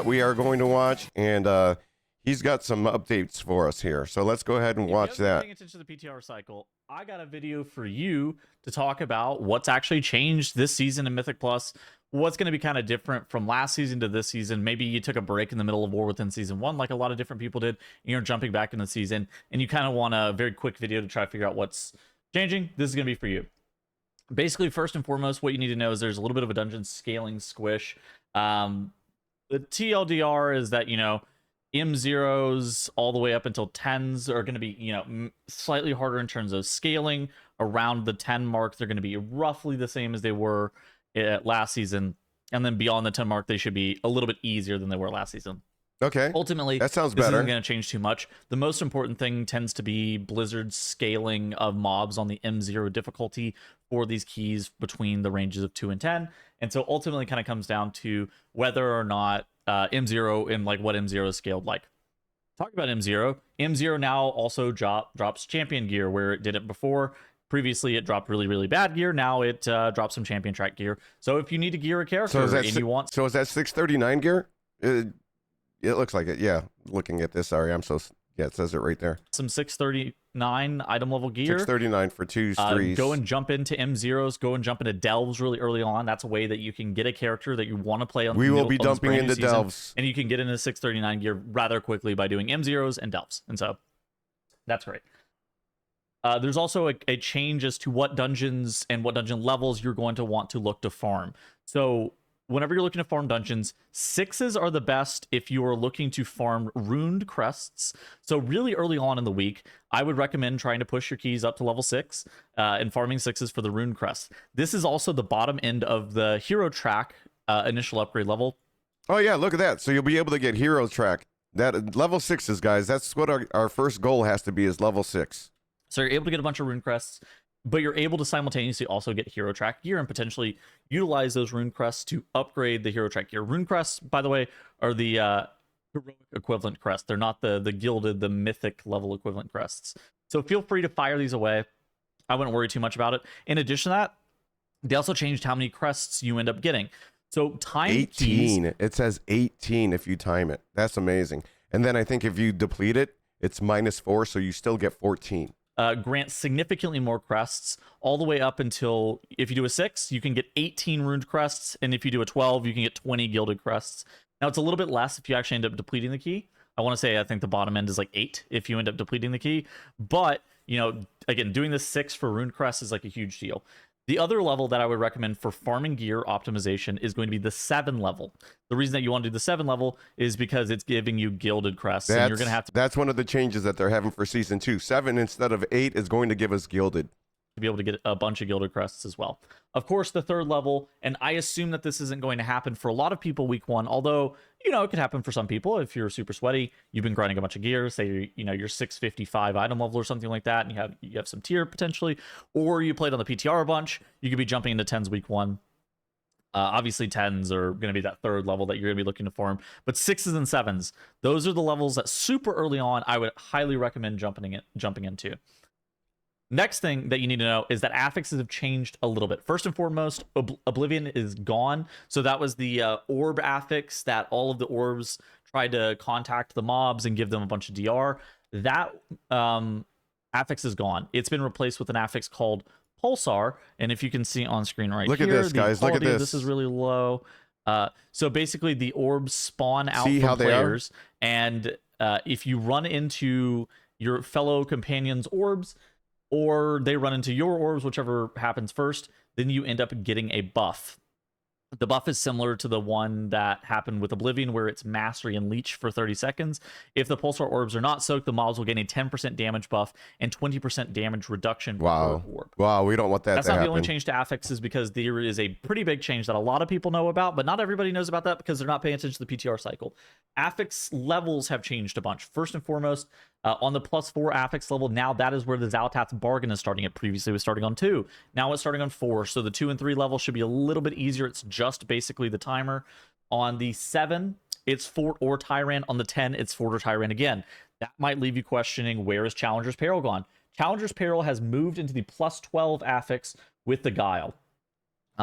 we are going to watch, and he's got some updates for us here. So let's go ahead and watch that. Paying attention to the PTR cycle, I got a video for you to talk about what's actually changed this season in Mythic Plus. What's going to be kind of different from last season to this season. Maybe you took a break in the middle of War Within Season 1, like a lot of different people did, and you're jumping back in the season, and you kind of want a very quick video to try to figure out what's changing. This is going to be for you. Basically, first and foremost, what you need to know is there's a little bit of a dungeon scaling squish. The TLDR is that, M0s all the way up until 10s are going to be, slightly harder in terms of scaling. Around the 10 mark, they're going to be roughly the same as they were last season. And then beyond the 10 mark, they should be a little bit easier than they were last season. Okay. Ultimately, that sounds this better. isn't going to change too much. The most important thing tends to be Blizzard's scaling of mobs on the M0 difficulty for these keys between the ranges of 2 and 10. And so ultimately kind of comes down to whether or not M0 and like what M0 is scaled like. Talk about M0. M0 now also drops champion gear where it did it before. Previously, it dropped really, really bad gear. Now it drops some champion track gear. So if you need to gear a character you want... So is that 639 gear? It looks like it, yeah. Looking at this, sorry, yeah, it says it right there. Some 639 item level gear. 639 for 2s, 3s. Go and jump into M0s. Go and jump into Delves really early on. That's a way that you can get a character that you want to play on. We will be dumping into Delves. And you can get into 639 gear rather quickly by doing M0s and Delves. And so that's great. There's also a change as to what dungeons and what dungeon levels you're going to want to look to farm. So whenever you're looking to farm dungeons, 6s are the best if you are looking to farm runed crests. So really early on in the week, I would recommend trying to push your keys up to level 6 and farming 6s for the runed crests. This is also the bottom end of the hero track initial upgrade level. Oh yeah, look at that. So you'll be able to get hero track. That level 6s, guys. That's what our first goal has to be, is level 6. So you're able to get a bunch of rune crests, but you're able to simultaneously also get hero track gear and potentially utilize those rune crests to upgrade the hero track gear. Rune crests, by the way, are the heroic equivalent crest. They're not the gilded, the mythic level equivalent crests. So feel free to fire these away. I wouldn't worry too much about it. In addition to that, they also changed how many crests you end up getting. So time 18. keys, It says 18 if you time it. That's amazing. And then I think if you deplete it, it's -4, so you still get 14. Grant significantly more crests all the way up until, if you do a 6, you can get 18 runed crests, and if you do a 12, you can get 20 gilded crests. Now, it's a little bit less if you actually end up depleting the key. I want to say I think the bottom end is like 8 if you end up depleting the key. But, again, doing the 6 for runed crests is like a huge deal. The other level that I would recommend for farming gear optimization is going to be the 7 level. The reason that you want to do the 7 level is because it's giving you gilded crests. And you're going to have to... That's one of the changes that they're having for Season 2. 7 instead of 8 is going to give us gilded. To be able to get a bunch of gilded crests as well. Of course, the 3rd level, and I assume that this isn't going to happen for a lot of people week 1, although, it could happen for some people. If you're super sweaty, you've been grinding a bunch of gear, say, you're 655 item level or something like that, and you have some tier potentially, or you played on the PTR a bunch, you could be jumping into 10s week 1. Obviously 10s are going to be that 3rd level that you're going to be looking to farm, but 6s and 7s, those are the levels that super early on I would highly recommend jumping into. Next thing that you need to know is that affixes have changed a little bit. First and foremost, Oblivion is gone. So that was the orb affix that all of the orbs tried to contact the mobs and give them a bunch of DR. That affix is gone. It's been replaced with an affix called Pulsar. And if you can see on screen right look here, at this, guys. Look at this. This is really low. So basically, the orbs spawn out See from how players. And if you run into your fellow companions' orbs, or they run into your orbs, whichever happens first, then you end up getting a buff. The buff is similar to the one that happened with Oblivion, where it's Mastery and Leech for 30 seconds. If the Pulsar orbs are not soaked, the mobs will gain a 10% damage buff and 20% damage reduction per orb. Wow, we don't want that to happen. That's not the only change to affixes, because there is a pretty big change that a lot of people know about, but not everybody knows about that because they're not paying attention to the PTR cycle. Affix levels have changed a bunch. First and foremost, on the +4 affix level, now that is where the Zalatat's Bargain is starting at. Previously it was starting on 2. Now it's starting on 4. So the 2 and 3 level should be a little bit easier. It's just basically the timer. On the 7, it's Fort or Tyrant. On the 10, it's Fort or Tyrant again. That might leave you questioning, where is Challenger's Peril gone? Challenger's Peril has moved into the +12 affix with the Guile.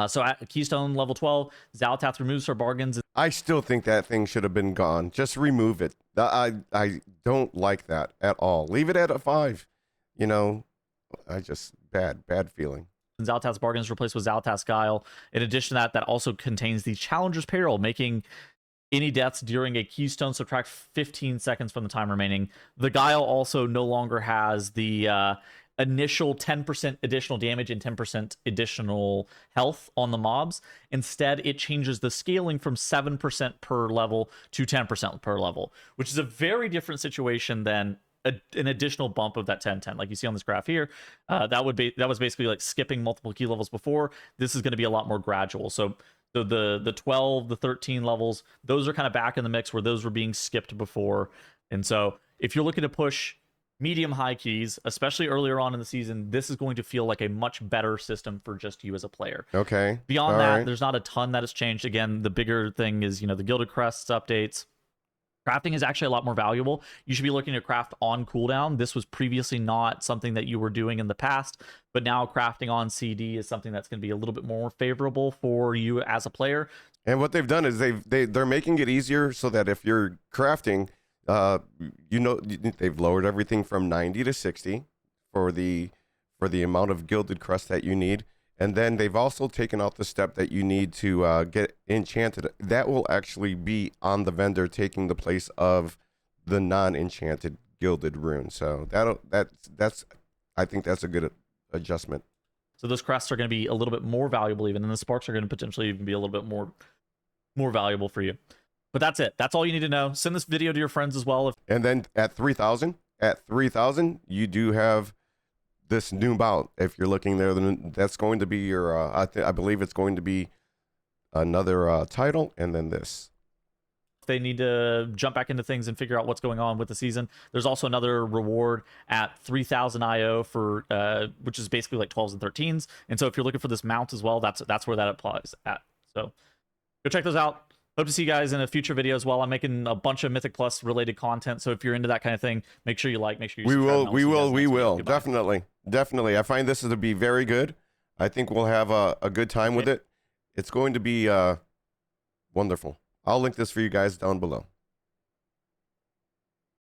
So at Keystone level 12, Zalatath removes her bargains. I still think that thing should have been gone. Just remove it. I don't like that at all. Leave it at a 5. You know, I just bad feeling. Zalatath's bargain is replaced with Zalatath's Guile. In addition to that, that also contains the Challenger's Peril, making any deaths during a Keystone subtract 15 seconds from the time remaining. The Guile also no longer has the initial 10% additional damage and 10% additional health on the mobs. Instead, it changes the scaling from 7% per level to 10% per level, which is a very different situation than an additional bump of that 10-10, like you see on this graph here. That was basically like skipping multiple key levels before. This is going to be a lot more gradual. So the 12, the 13 levels, those are kind of back in the mix where those were being skipped before. And so if you're looking to push medium high keys, especially earlier on in the season, this is going to feel like a much better system for just you as a player. Okay. Beyond All that, right. there's not a ton that has changed. Again, the bigger thing is, the Gilded Crests updates. Crafting is actually a lot more valuable. You should be looking to craft on cooldown. This was previously not something that you were doing in the past, but now crafting on CD is something that's going to be a little bit more favorable for you as a player. And what they've done is they're making it easier so that if you're crafting, they've lowered everything from 90 to 60 for the amount of Gilded Crest that you need. And then they've also taken out the step that you need to get enchanted. That will actually be on the vendor, taking the place of the non-enchanted gilded rune. So I think that's a good adjustment. So those crests are going to be a little bit more valuable even, and the sparks are going to potentially even be a little bit more valuable for you. But that's it. That's all you need to know. Send this video to your friends as well. And then at 3,000, you do have this new mount. If you're looking there, then that's going to be your I believe it's going to be another title, and then this. If they need to jump back into things and figure out what's going on with the season, there's also another reward at 3,000 IO for which is basically like 12s and 13s. And so if you're looking for this mount as well, that's where that applies at. So go check those out. Hope to see you guys in a future video as well. I'm making a bunch of Mythic Plus related content, so if you're into that kind of thing, make sure you make sure you subscribe. We will definitely. I find this to be very good. I think we'll have a good time with it. It's going to be wonderful. I'll link this for you guys down below.